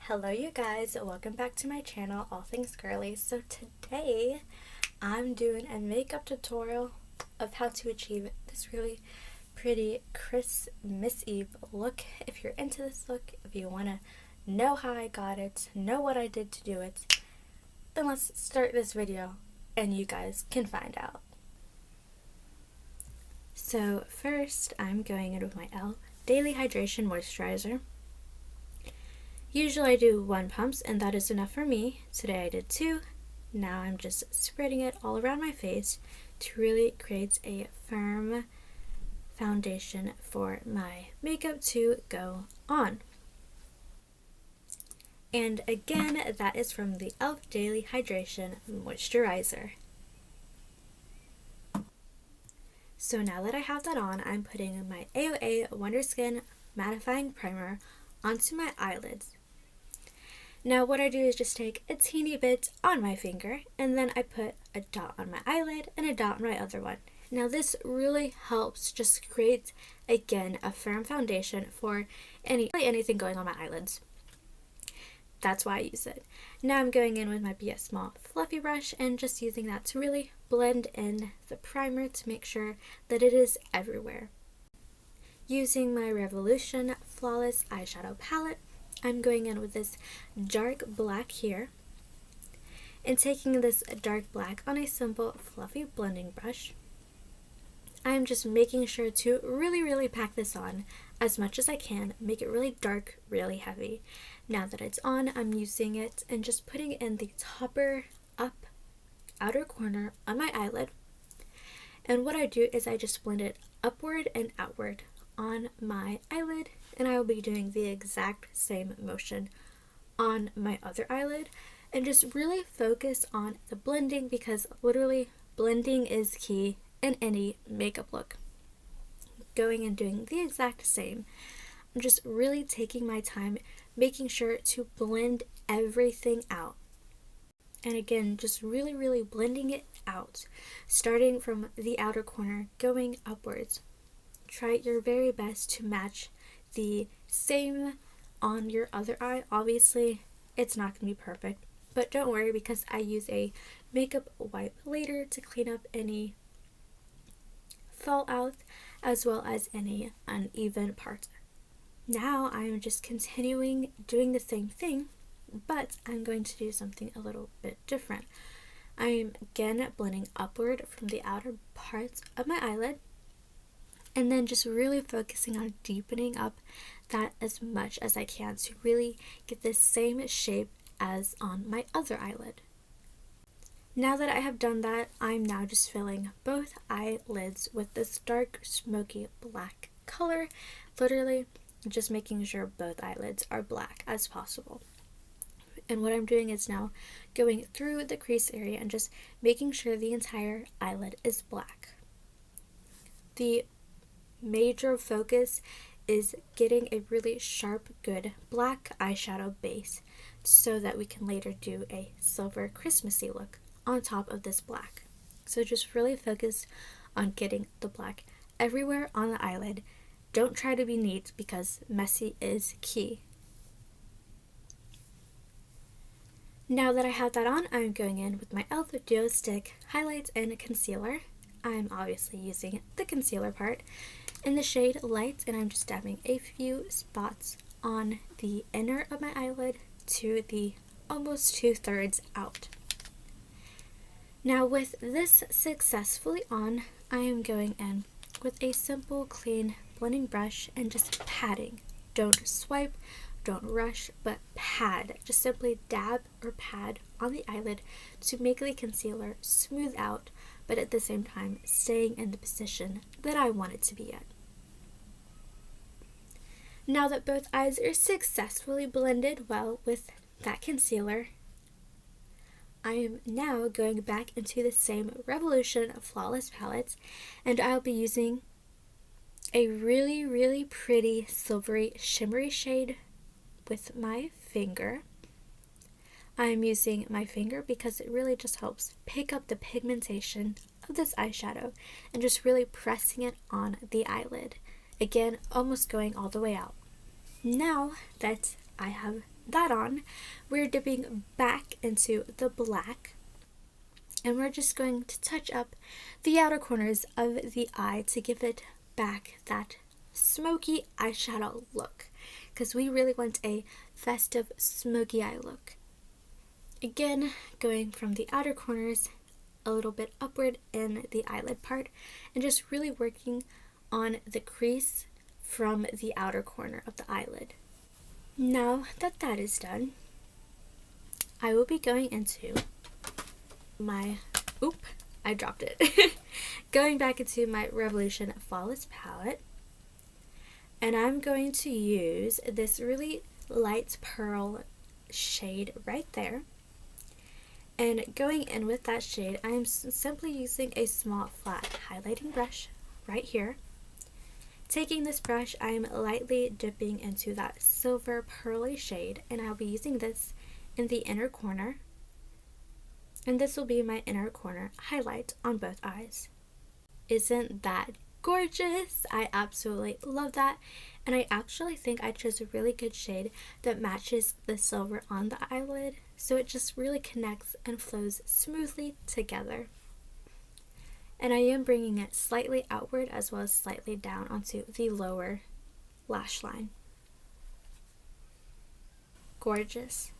Hello you guys, welcome back to my channel, All Things Girly. So today I'm doing a makeup tutorial of how to achieve this really pretty Christmas Eve look. If you're into this look, if you want to know how I got it, know what I did to do it, then let's start this video and you guys can find out. So first I'm going in with my e.l.f. Daily Hydration Moisturizer. Usually I do 1 pump and that is enough for me. Today I did 2. Now I'm just spreading it all around my face to really create a firm foundation for my makeup to go on. And again, that is from the e.l.f. Daily Hydration Moisturizer. So now that I have that on, I'm putting my AOA Wonder Skin Mattifying Primer onto my eyelids. Now what I do is just take a teeny bit on my finger and then I put a dot on my eyelid and a dot on my other one. Now this really helps just create, again, a firm foundation for anything going on my eyelids. That's why I use it. Now I'm going in with my BS Small Fluffy Brush and just using that to really blend in the primer to make sure that it is everywhere. Using my Revolution Flawless Eyeshadow Palette, I'm going in with this dark black here and taking this dark black on a simple fluffy blending brush. I'm just making sure to really pack this on as much as I can, make it really dark, really heavy. Now that it's on, I'm using it and just putting it in the topper up outer corner on my eyelid. And what I do is I just blend it upward and outward on my eyelid, and I will be doing the exact same motion on my other eyelid and just really focus on the blending, because literally blending is key in any makeup look. Going and doing the exact same. I'm just really taking my time, making sure to blend everything out. And again, just really blending it out, starting from the outer corner, going upwards. Try your very best to match the same on your other eye. Obviously, it's not going to be perfect, but don't worry because I use a makeup wipe later to clean up any fallout as well as any uneven parts. Now I'm just continuing doing the same thing, but I'm going to do something a little bit different. I'm again blending upward from the outer parts of my eyelid, and then just really focusing on deepening up that as much as I can to really get the same shape as on my other eyelid. Now that I have done that, I'm now just filling both eyelids with this dark smoky black color, literally just making sure both eyelids are black as possible. And what I'm doing is now going through the crease area and just making sure the entire eyelid is black. The major focus is getting a really sharp, good black eyeshadow base so that we can later do a silver Christmassy look on top of this black. So just really focus on getting the black everywhere on the eyelid. Don't try to be neat because messy is key. Now that I have that on, I'm going in with my e.l.f. Duo Stick Highlights and Concealer. I'm obviously using the concealer part in the shade Light, and I'm just dabbing a few spots on the inner of my eyelid to the almost 2/3 out. Now with this successfully on, I am going in with a simple clean blending brush and just patting. Don't swipe, don't rush, but pad. Just simply dab or pad on the eyelid to make the concealer smooth out, but at the same time staying in the position that I want it to be at. Now that both eyes are successfully blended well with that concealer, I am now going back into the same Revolution Flawless palette, and I'll be using a really pretty silvery shimmery shade with my finger. I'm using my finger because it really just helps pick up the pigmentation of this eyeshadow and just really pressing it on the eyelid. Again, almost going all the way out. Now that I have that on, we're dipping back into the black, and we're just going to touch up the outer corners of the eye to give it back that smoky eyeshadow look, because we really want a festive smoky eye look. Again, going from the outer corners a little bit upward in the eyelid part, and just really working on the crease from the outer corner of the eyelid. Now that that is done, I will be going into my, I dropped it. Going back into my Revolution Flawless palette, and I'm going to use this really light pearl shade right there. And going in with that shade, I'm simply using a small flat highlighting brush right here. Taking this brush, I'm lightly dipping into that silver pearly shade, and I'll be using this in the inner corner. And this will be my inner corner highlight on both eyes. Isn't that gorgeous? I absolutely love that. And I actually think I chose a really good shade that matches the silver on the eyelid, so it just really connects and flows smoothly together. And I am bringing it slightly outward as well as slightly down onto the lower lash line. Gorgeous.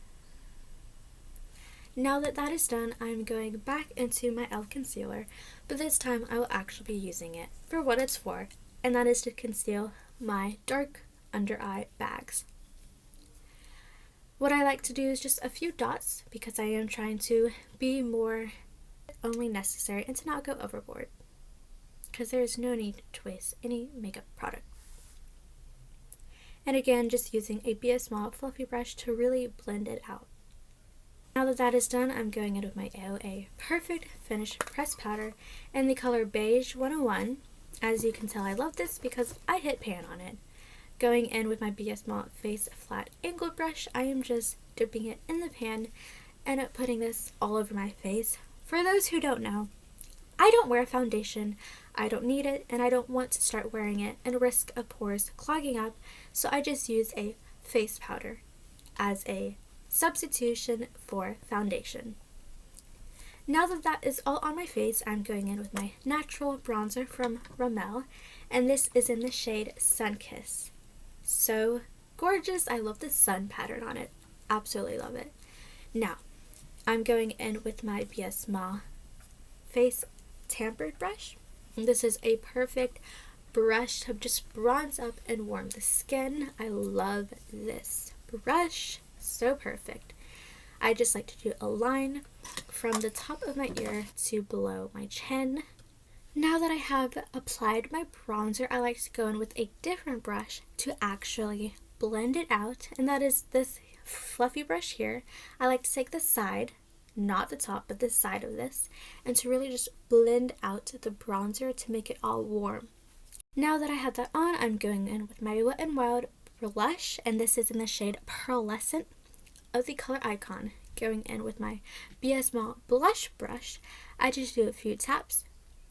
Now that that is done, I'm going back into my e.l.f. concealer, but this time I will actually be using it for what it's for, and that is to conceal my dark under eye bags. What I like to do is just a few dots, because I am trying to be more only necessary and to not go overboard, because there is no need to waste any makeup product. And again, just using a Be Small fluffy brush to really blend it out. Now that that is done, I'm going in with my AOA Perfect Finish Pressed Powder in the color Beige 101. As you can tell, I love this because I hit pan on it. Going in with my Be Small Face Flat Angled Brush, I am just dipping it in the pan and putting this all over my face. For those who don't know, I don't wear foundation, I don't need it, and I don't want to start wearing it and risk of pores clogging up, so I just use a face powder as a substitution for foundation. Now that that is all on my face, I'm going in with my natural bronzer from Rimmel, and this is in the shade Sunkiss. So gorgeous. I love the sun pattern on it. Absolutely love it. Now, I'm going in with my Be Small Face Tampered brush. And this is a perfect brush to just bronze up and warm the skin. I love this brush. So perfect. I just like to do a line from the top of my ear to below my chin. Now that I have applied my bronzer, I like to go in with a different brush to actually blend it out, and that is this fluffy brush here. I like to take the side, not the top, but the side of this, and to really just blend out the bronzer to make it all warm. Now that I have that on, I'm going in with my Wet n Wild blush, and this is in the shade Pearlescent of the color Icon. Going in with my Be Small blush brush, I just do a few taps,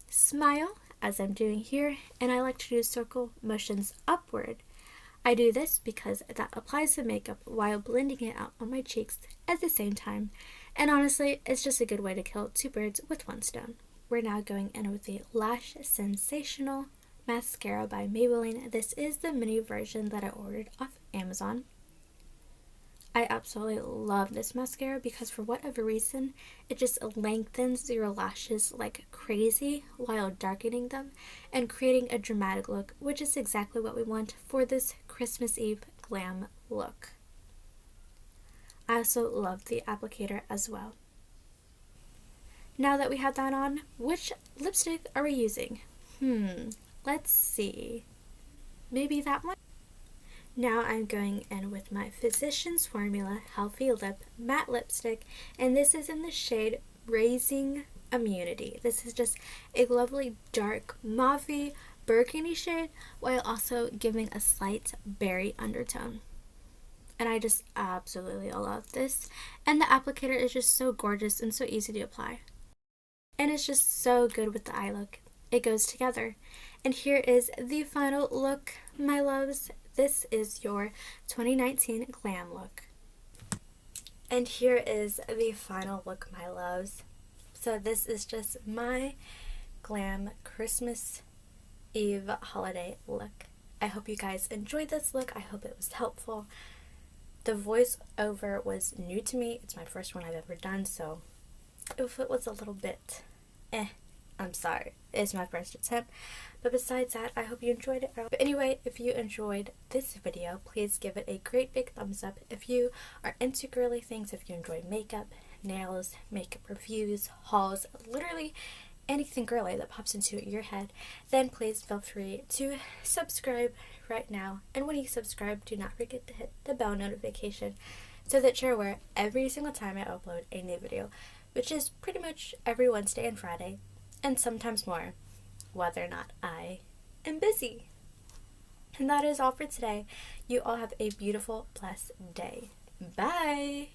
smile as I'm doing here, and I like to do circle motions upward. I do this because that applies the makeup while blending it out on my cheeks at the same time, and honestly, it's just a good way to kill two birds with one stone. We're now going in with the Lash Sensational mascara by Maybelline. This is the mini version that I ordered off Amazon. I absolutely love this mascara because for whatever reason, it just lengthens your lashes like crazy while darkening them and creating a dramatic look, which is exactly what we want for this Christmas Eve glam look. I also love the applicator as well. Now that we have that on, which lipstick are we using? Let's see. Maybe that one? Now I'm going in with my Physicians Formula Healthy Lip Matte Lipstick, and this is in the shade Raising Immunity. This is just a lovely dark mauve burgundy shade while also giving a slight berry undertone. And I just absolutely love this. And the applicator is just so gorgeous and so easy to apply. And it's just so good with the eye look. It goes together. And here is the final look, my loves. This is your 2019 glam look. And here is the final look, my loves. So this is just my Glam Christmas Eve holiday look. I hope you guys enjoyed this look. I hope it was helpful. The voiceover was new to me. It's my first one I've ever done, so if it was a little bit I'm sorry. It's my first attempt. But besides that, I hope you enjoyed it. But anyway, if you enjoyed this video, please give it a great big thumbs up. If you are into girly things, if you enjoy makeup, nails, makeup reviews, hauls, literally anything girly that pops into your head, then please feel free to subscribe right now. And when you subscribe, do not forget to hit the bell notification so that you're aware every single time I upload a new video, which is pretty much every Wednesday and Friday, and sometimes more, whether or not I am busy. And that is all for today. You all have a beautiful, blessed day. Bye!